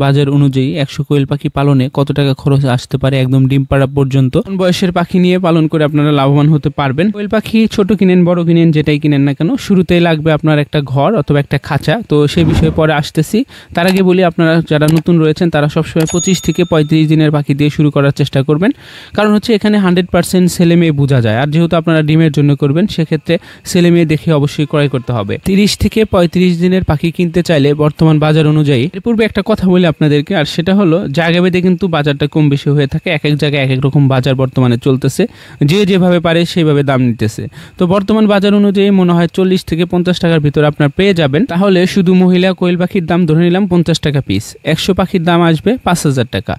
বাজার অনুযায়ী 100 কোয়েল পাখি পালনে কত টাকা খরচ আসতে পারে একদম ডিম পাড়া পর্যন্ত, কোন বয়সের পাখি নিয়ে পালন করে আপনারা লাভবান হতে পারবেন। কোয়েল পাখি ছোট কিনেন বড় কিনেন যেটাই কিনেন না কেন, শুরুতেই লাগবে আপনার একটা ঘর অথবা একটা খাঁচা। তো সেই বিষয়ে পরে আসতেছি। তার আগে বলি, আপনারা যারা নতুন রয়েছেন তারা সবসময় 25 থেকে 35 দিনের পাখি দিয়ে শুরু করার চেষ্টা করবেন। কারণ হচ্ছে এখানে 100% ছেলে মেয়ে বোঝা যায়। আর যেহেতু আপনারা ডিমের জন্য করবেন, সেক্ষেত্রে ছেলে মেয়ে দেখে অবশ্যই ক্রয় করতে হবে। 30 থেকে 35 দিনের পাখি কিনতে চাইলে বর্তমান বাজার অনুযায়ী, এর পূর্বে একটা কথা বলি আপনাদেরকে, আর সেটা হলো জায়গা ভেদে কিন্তু বাজারটা কম বেশি হয়ে থাকে। এক এক জায়গায় এক এক রকম বাজার বর্তমানে চলতেছে, যে যেভাবে পারে সেইভাবে দাম নিতেছে। তো বর্তমান বাজার অনুযায়ী মনে হয় 40 থেকে 50 টাকার ভিতরে আপনার পেয়ে যাবেন। তাহলে শুধু মহিলা কোয়েল পাখির দাম ধরে নিলাম 50 টাকা পিস, 100 পাখির দাম আসবে 5000 টাকা।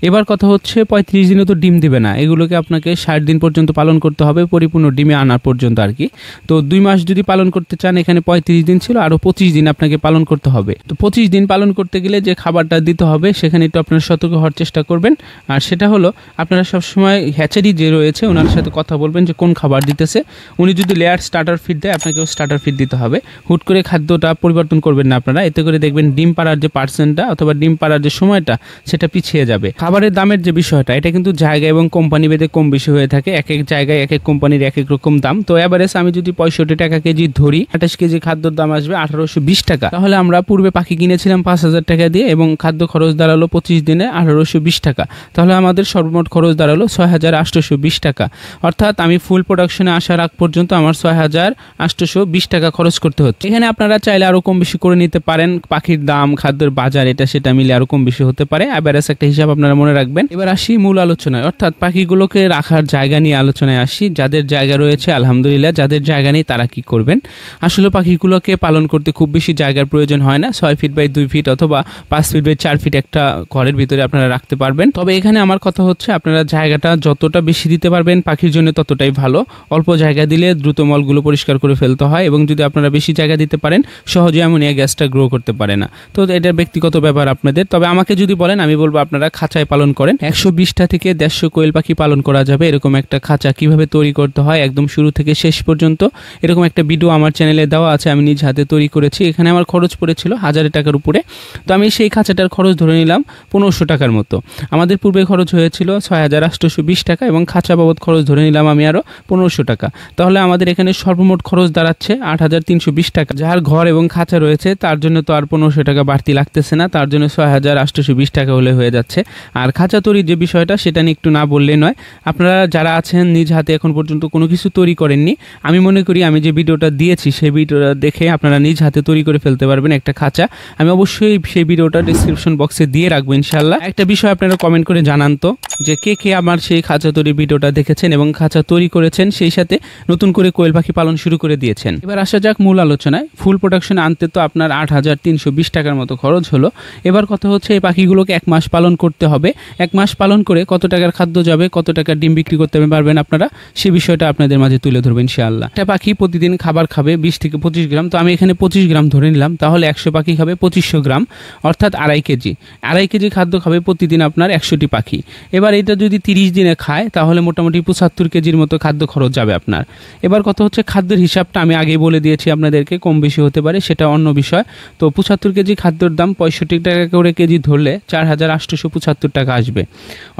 এবার কথা হচ্ছে 35 দিনে তো ডিম দিবে না, এগুলোকে আপনাকে 60 দিন পর্যন্ত পালন করতে হবে, পরিপূর্ণ ডিমে আনার পর্যন্ত আর কি। তো 2 মাস যদি পালন করতে চান, এখানে 35 দিন ছিল, আরও 25 দিন আপনাকে পালন করতে হবে। তো 25 দিন পালন করতে গেলে যে খাবারটা দিতে হবে সেখানে একটু আপনারা সতর্ক হওয়ার চেষ্টা করবেন। আর সেটা হলো, আপনারা সবসময় হ্যাচারি যে রয়েছে ওনার সাথে কথা বলবেন যে কোন খাবার দিতেছে। উনি যদি লেয়ার স্টার্টার ফিড দেয়, আপনাকেও স্টার্টার ফিড দিতে হবে। হুট করে খাদ্যটা পরিবর্তন করবেন না আপনারা, এতে করে দেখবেন ডিম পাড়ার যে পার্সেন্টটা অথবা ডিম পাড়ার যে সময়টা সেটা পিছিয়ে যাবে। খাবারের দামের যে বিষয়টা, এটা কিন্তু জায়গা এবং কোম্পানি ভেদে কম বেশি হয়ে থাকে। এক এক জায়গায় এক এক কোম্পানির এক এক রকম দাম। তো এভারেজ আমি যদি 65 টাকা কেজি ধরি, 28 কেজি খাদ্যর দাম আসবে 1820 টাকা। তাহলে আমরা পূর্বে পাখি কিনেছিলাম 5000 টাকা দিয়ে এবং খাদ্য খরচ দাঁড়ালো 25 দিনে 1820 টাকা। তাহলে আমাদের সর্বমোট খরচ দাঁড়ালো 6820 টাকা। অর্থাৎ আমি ফুল প্রোডাকশনে আসার আগ পর্যন্ত আমার 6820 টাকা খরচ করতে হচ্ছে। এখানে আপনারা চাইলে আরো কম বেশি করে নিতে পারেন। পাখির দাম, খাদ্যের বাজার, এটা সেটা মিলে আরো কম বেশি হতে পারে। এভারেজ একটা হিসাব আপনারা মনে রাখবেন। এবার আসি মূল আলোচনায়, অর্থাৎ পাখিগুলোকে রাখার জায়গা নিয়ে আলোচনায় আসি। যাদের জায়গা রয়েছে আলহামদুলিল্লাহ, যাদের জায়গা নেই তারা কি করবেন। আসলে পাখিগুলোকে পালন করতে খুব বেশি জায়গার প্রয়োজন হয় না। 6 ফিট বাই 2 ফিট অথবা 5 ফিট বাই 4 ফিট একটা ঘরের ভিতরে আপনারা রাখতে পারবেন। তবে এখানে আমার কথা হচ্ছে, আপনারা জায়গাটা যতটা বেশি দিতে পারবেন পাখির জন্য ততটাই ভালো। অল্প জায়গা দিলে দ্রুত মলগুলো পরিষ্কার করে ফেলতে হয়, এবং যদি আপনারা বেশি জায়গা দিতে পারেন সহজে অ্যামোনিয়া গ্যাসটা গ্রো করতে পারে না। তো এটা ব্যক্তিগত ব্যাপার আপনাদের। তবে আমাকে যদি বলেন, আমি বলবো আপনারা খাঁচায় পালন করেন। 120টা থেকে 150 কোয়েল পাখি পালন করা যাবে এরকম একটা খাঁচা কিভাবে তৈরি করতে হয় একদম শুরু থেকে শেষ পর্যন্ত, এরকম একটা ভিডিও আমার চ্যানেলে দেওয়া আছে, আমি নিজ হাতে তৈরি করেছি। এখানে আমার খরচ পড়েছিল 1000 টাকার উপরে। তো আমি সেই খাঁচাটার খরচ ধরে নিলাম 1500 টাকার মতো। আমাদের পূর্বে খরচ হয়েছিল 6820 টাকা এবং খাঁচা বাবদ খরচ ধরে নিলাম আমি আরও 1500 টাকা। তাহলে আমাদের এখানে সর্বমোট খরচ দাঁড়াচ্ছে 8320 টাকা। যার ঘর এবং খাঁচা রয়েছে তার জন্য তো আর 1500 টাকা বাড়তি লাগতেছে না, তার জন্য 6820 টাকা হলে হয়ে যাচ্ছে। আর খাঁচা তৈরির যে বিষয়টা, সেটা নিয়ে একটু না বললেই নয়। আপনারা যারা আছেন নিজ হাতে এখন পর্যন্ত কোনো কিছু তৈরি করেননি, আমি মনে করি আমি যে ভিডিওটা দিয়েছি সেই ভিডিওটা দেখে আপনারা নিজ হাতে তৈরি করে ফেলতে পারবেন একটা খাঁচা। আমি অবশ্যই সেই ভিডিওটা ডিসক্রিপশন বক্সে দিয়ে রাখবো ইনশাআল্লাহ। একটা বিষয় আপনারা কমেন্ট করে জানান তো, যে কে কে আমার সেই খাঁচা তৈরির ভিডিওটা দেখেছেন এবং খাঁচা তৈরি করেছেন, সেই সাথে নতুন করে কোয়েল পাখি পালন শুরু করে দিয়েছেন। এবার আসা যাক মূল আলোচনায়। ফুল প্রোডাকশন আনতে তো আপনার 8320 টাকার মতো খরচ হলো। এবার কথা হচ্ছে, এই পাখিগুলোকে 1 মাস পালন করতে হবে। 1 মাস পালন করে কত টাকার খাদ্য যাবে, কত টাকার ডিম বিক্রি করতে পারবেন আপনারা, সে বিষয়টা আপনাদের মাঝে তুলে ধরবেন ইনশাআল্লাহ। একটা পাখি প্রতিদিন খাবার খাবে 20 থেকে 25 গ্রাম। তো আমি এখানে 25 গ্রাম ধরে নিলাম। তাহলে 100 পাখি খাবে 2500 গ্রাম, অর্থাৎ 2.5 কেজি। 2.5 কেজি খাদ্য খাবে প্রতিদিন আপনার 100টি পাখি। এবার এটা যদি 30 দিনে খায়, তাহলে মোটামুটি 75 কেজির মতো খাদ্য খরচ যাবে আপনার। এবার কথা হচ্ছে, খাদ্যের হিসাবটা আমি আগেই বলে দিয়েছি আপনাদেরকে, কম বেশি হতে পারে, সেটা অন্য বিষয়। তো 75 কেজি খাদ্যর দাম 65 টাকা করে কেজি ধরলে 4875 টাকা আসবে।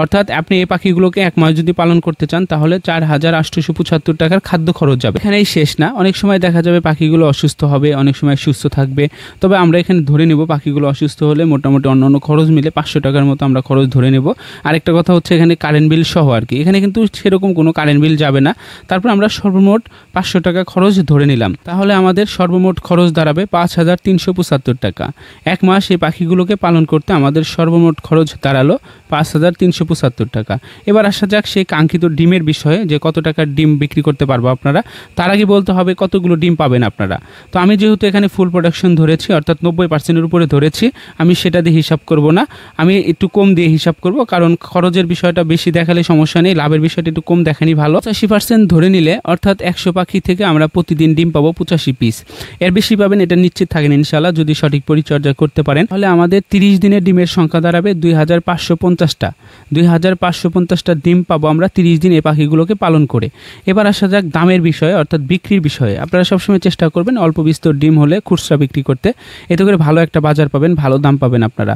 অর্থাৎ আপনি এই পাখিগুলোকে 1 মাস যদি পালন করতে চান, তাহলে 4875 টাকার খাদ্য খরচ যাবে। এখানেই শেষ না, অনেক সময় দেখা যাবে পাখিগুলো অসুস্থ হবে, অনেক সময় সুস্থ থাকবে। তবে আমরা এখানে ধরে নেব পাখিগুলো অসুস্থ হলে মোটামুটি অন্য খরচ মিলে 500 টাকার মতো আমরা খরচ ধরে নেব। আরেকটা কথা হচ্ছে, এখানে কারেন্ট বিল সহ আর কি, এখানে কিন্তু সেরকম কোনো কারেন্ট বিল যাবে না। তারপর আমরা সর্বমোট 500 টাকা খরচ ধরে নিলাম। তাহলে আমাদের সর্বমোট খরচ দাঁড়াবে 5375 টাকা। 1 মাস এই পাখিগুলোকে পালন করতে আমাদের সর্বমোট খরচ দাঁড়ালো 5375 টাকা। এবার আসা যাক সেই কাঙ্ক্ষিত ডিমের বিষয়ে, যে কত টাকার ডিম বিক্রি করতে পারবো আপনারা। তার আগে বলতে হবে কতগুলো ডিম পাবেন আপনারা। তো আমি যেহেতু এখানে ফুল প্রোডাকশন ধরেছি, অর্থাৎ 90%-এর উপরে ধরেছি, আমি সেটা দিয়ে হিসাব করব না, আমি একটু কম দিয়ে হিসাব করব। কারণ খরচের বিষয়টা বেশি দেখালে সমস্যা নেই, লাভের বিষয়টা একটু কম দেখানি ভালো। 85% ধরে নিলে, অর্থাৎ 100 পাখি থেকে আমরা প্রতিদিন ডিম পাবো 85 পিস। এর বেশি পাবেন এটা নিশ্চিত থাকেন ইনশাআল্লাহ, যদি সঠিক পরিচর্যা করতে পারেন। তাহলে আমাদের 30 দিনের ডিমের সংখ্যা দাঁড়াবে 2550টা। 2550টা ডিম পাবো আমরা 30 দিন এই পাখিগুলোকে পালন করে। এবার আসা যাক দামের বিষয়ে, অর্থাৎ বিক্রির বিষয়ে। আপনারা সবসময় চেষ্টা করবেন অল্প বিস্তর ডিম হলে খুচরা বিক্রি করতে, এতে করে ভালো একটা বাজার পাবেন, ভালো দাম পাবেন আপনারা। আপনারা।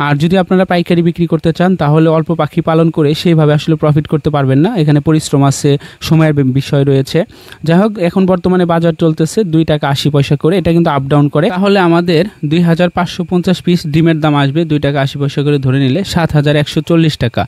আর যদি আপনারা পাইকারি বিক্রি করতে চান তাহলে অল্প পাখি পালন করে সেইভাবে আসলে প্রফিট করতে পারবেন না, এখানে পরিশ্রম আছে, সময়ের বিষয় রয়েছে। যাই হোক, এখন বর্তমানে বাজার চলতেছে 2 টাকা 80 পয়সা করে, এটা কিন্তু আপ ডাউন করে। তাহলে আমাদের 2550 পিস ডিমের দাম আসবে 2 টাকা 80 পয়সা করে ধরে নিলে 7140 টাকা।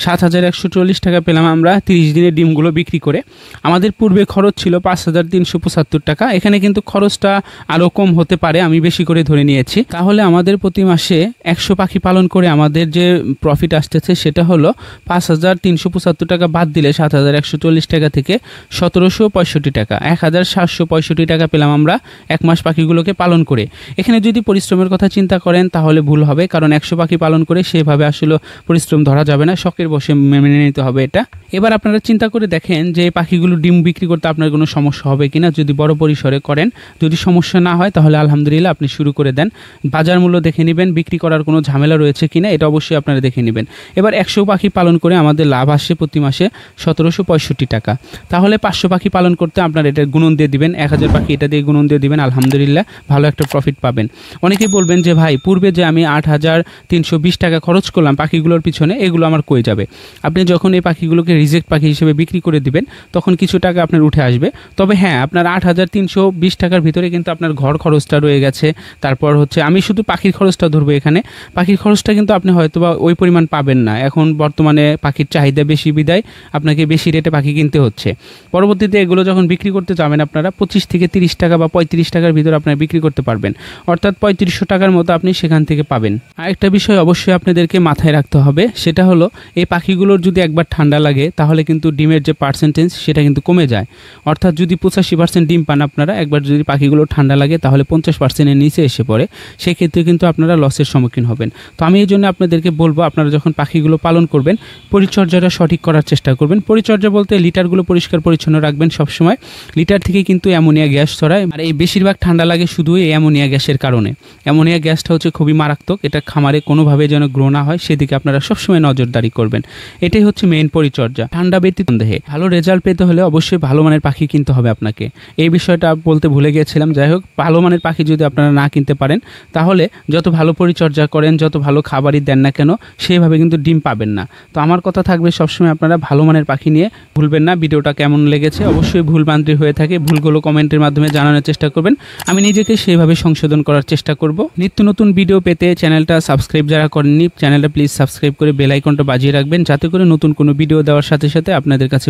7140 টাকা পেলাম আমরা 30 দিনের ডিমগুলো বিক্রি করে। আমাদের পূর্বে খরচ ছিল 5375 টাকা, এখানে কিন্তু খরচটা আরও কম হতে পারে, আমি বেশি করে ধরে নিয়েছি। তাহলে আমাদের প্রতি মাসে 100 পাখি পালন করে আমাদের যে প্রফিট আসতেছে সেটা হলো 5375 টাকা বাদ দিলে 7140 টাকা থেকে 1765 টাকা, 1765 টাকা পেলাম আমরা এক মাস পাখিগুলোকে পালন করে। এখানে যদি পরিশ্রমের কথা চিন্তা করেন তাহলে ভুল হবে, কারণ 100 পাখি পালন করে সেভাবে আসলে পরিশ্রম ধরা যাবে না, শখের বসে মেনে নিতে হবে এটা। এবার আপনারা চিন্তা করে দেখেন যে এই পাখিগুলো ডিম বিক্রি করতে আপনার কোনো সমস্যা হবে কিনা। যদি বড় পরিসরে করেন, যদি সমস্যা না হয় তাহলে আলহামদুলিল্লাহ আপনি শুরু করে দেন। বাজার মূল্য দেখে নেবেন, বিক্রি করার কোনো ঝামেলা রয়েছে কিনা এটা অবশ্যই আপনারা দেখে নেবেন। এবার 100 পাখি পালন করে আমাদের লাভ আসে প্রতি মাসে 1765 টাকা। তাহলে 500 পাখি পালন করতে আপনারা এটা গুণন দিয়ে দিবেন, 1000 পাখি এটা দিয়ে গুণন দিয়ে দিবেন, আলহামদুলিল্লাহ ভালো একটা প্রফিট পাবেন। অনেকেই বলবেন যে ভাই পূর্বে যে আমি 8320 টাকা খরচ করলাম পাখিগুলোর পিছনে, এগুলো আমার কই যাবে? আপনি যখন এই পাখিগুলোকে রিজেক্ট পাখি হিসেবে বিক্রি করে দিবেন তখন কিছু টাকা আপনার উঠে আসবে। তবে হ্যাঁ, আপনার 8320 টাকার ভিতরে কিন্তু আপনার ঘর খরচটা রয়ে গেছে। তারপর হচ্ছে আমি শুধু পাখির খরচটা ধরবো এখানে, পাখির খরচটা কিন্তু আপনি হয়তোবা ওই পরিমাণ পাবেন না। এখন বর্তমানে পাখির চাহিদা বেশি বিদায় আপনাকে বেশি রেটে পাখি কিনতে হচ্ছে। পরবর্তীতে এগুলো যখন বিক্রি করতে যাবেন আপনারা 25 থেকে 30 টাকা বা 35 টাকার ভিতরে আপনারা বিক্রি করতে পারবেন, অর্থাৎ 3500 টাকার মতো আপনি সেখান থেকে পাবেন। আরেকটা বিষয় অবশ্যই আপনাদেরকে মাথায় রাখতে হবে, সেটা হলো এই পাখিগুলোর যদি একবার ঠান্ডা লাগে তাহলে কিন্তু ডিমের যে পার্সেন্টেজ সেটা কিন্তু কমে যায়। অর্থাৎ যদি 85% ডিম পান আপনারা, একবার যদি পাখিগুলো ঠান্ডা লাগে তাহলে 50%-এর নিচে এসে পড়ে, সেক্ষেত্রে কিন্তু আপনারা লসের সম্মুখীন হবেন। তো আমি এই জন্য আপনাদেরকে বলবো, আপনারা যখন পাখিগুলো পালন করবেন পরিচর্যাটা সঠিক করার চেষ্টা করবেন। পরিচর্যা বলতে লিটারগুলো পরিষ্কার পরিচ্ছন্ন রাখবেন সবসময়। লিটার থেকে কিন্তু অ্যামোনিয়া গ্যাস ছড়ায়, আর এই বেশিরভাগ ঠান্ডা লাগে শুধু এই অ্যামোনিয়া গ্যাসের কারণে। অ্যামোনিয়া গ্যাসটা হচ্ছে খুবই মারাত্মক, এটা খামারে কোনোভাবে যেন গ্রো না হয় সেদিকে আপনারা সবসময় নজরদারি করবেন। এটাই হচ্ছে মেইন পরিচর্যা। ঠান্ডা ব্যতীত দেহে ভালো রেজাল্ট পেতে হলে অবশ্যই ভালো মানের পাখি কিনতে হবে আপনাকে, এই বিষয়টা বলতে ভুলে গিয়েছিলাম। যাই হোক, ভালো মানের পাখি যদি আপনারা না কিনতে পারেন তাহলে যত ভালো পরিচর্যা করেন, যত ভালো খাবারই দেন না কেন, সেইভাবে কিন্তু ডিম পাবেন না। তো আমার কথা থাকবে সবসময় আপনারা ভালো মানের পাখি নিয়ে ভুলবেন না। ভিডিওটা কেমন লেগেছে অবশ্যই ভুলভ্রান্তি হয়ে থাকে, ভুলগুলো কমেন্টের মাধ্যমে জানানোর চেষ্টা করবেন, আমি নিজেকে সেইভাবে সংশোধন করার চেষ্টা করব। নিত্য নতুন ভিডিও পেতে চ্যানেলটা সাবস্ক্রাইব যারা করেননি, চ্যানেলটা প্লিজ সাবস্ক্রাইব করে বেল আইকনটা বাজিয়ে রাখবেন, যাতে করে নতুন কোনো ভিডিও দেওয়ার সাথে সাথে আপনাদের কাছে